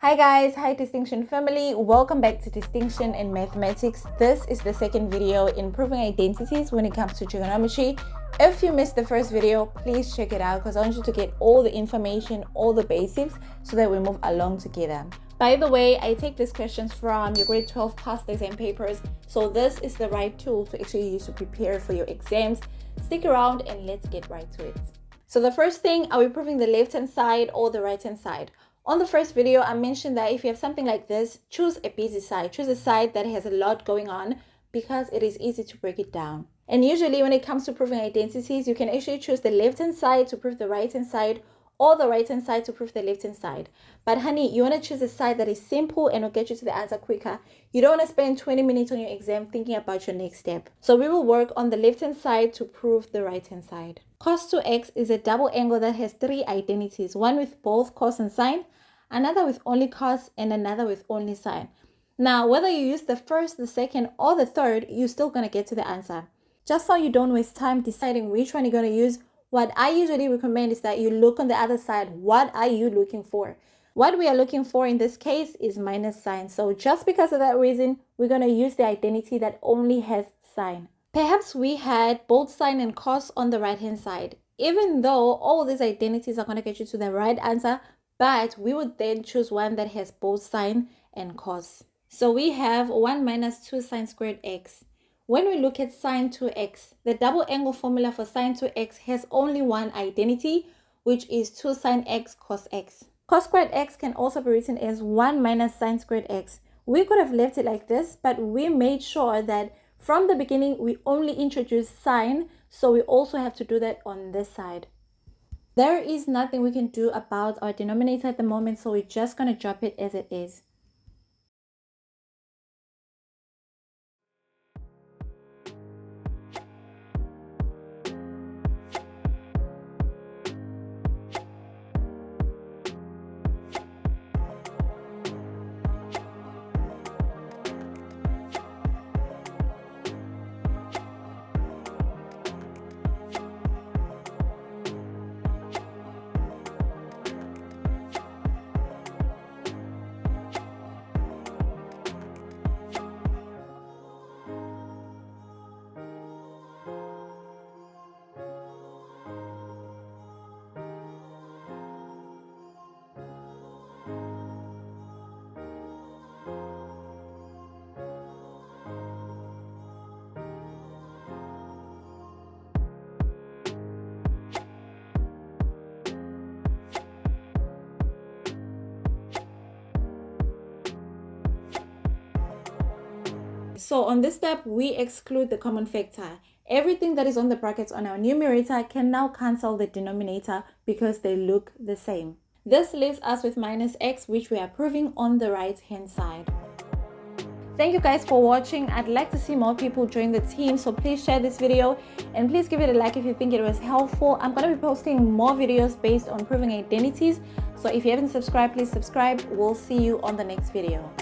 Hi guys, hi Distinction family, welcome back to Distinction in Mathematics. This is the second video in proving identities when it comes to trigonometry. If you missed the first video, please check it out because I want you to get all the information, all the basics so that we move along together. By the way, I take these questions from your grade 12 past exam papers, so this is the right tool to actually use to prepare for your exams. Stick around and let's get right to it. So the first thing, are we proving the left hand side or the right hand side? On the first video, I mentioned that if you have something like this, choose a busy side. Choose a side that has a lot going on because it is easy to break it down. And usually when it comes to proving identities, you can actually choose the left-hand side to prove the right-hand side or the right-hand side to prove the left-hand side. But honey, you want to choose a side that is simple and will get you to the answer quicker. You don't want to spend 20 minutes on your exam thinking about your next step. So we will work on the left-hand side to prove the right-hand side. Cos 2x is a double angle that has three identities, one with both cos and sine, another with only cos, and another with only sine. Now, whether you use the first, the second, or the third, you're still going to get to the answer. Just so you don't waste time deciding which one you're going to use, what I usually recommend is that you look on the other side. What are you looking for? What we are looking for in this case is minus sine. So just because of that reason, we're going to use the identity that only has sine. Perhaps we had both sine and cos on the right-hand side. Even though all these identities are going to get you to the right answer, but we would then choose one that has both sine and cos. So we have 1 minus 2 sine squared x. When we look at sine 2x, the double angle formula for sine 2x has only one identity, which is 2 sine x cos x. Cos squared x can also be written as 1 minus sine squared x. We could have left it like this, but we made sure that from the beginning, we only introduced sine, so we also have to do that on this side. There is nothing we can do about our denominator at the moment, so we're just going to drop it as it is. So on this step, we exclude the common factor. Everything that is on the brackets on our numerator can now cancel the denominator because they look the same. This leaves us with minus x, which we are proving on the right hand side. Thank you guys for watching. I'd like to see more people join the team, so please share this video and please give it a like if you think it was helpful. I'm going to be posting more videos based on proving identities, so if you haven't subscribed, please subscribe. We'll see you on the next video.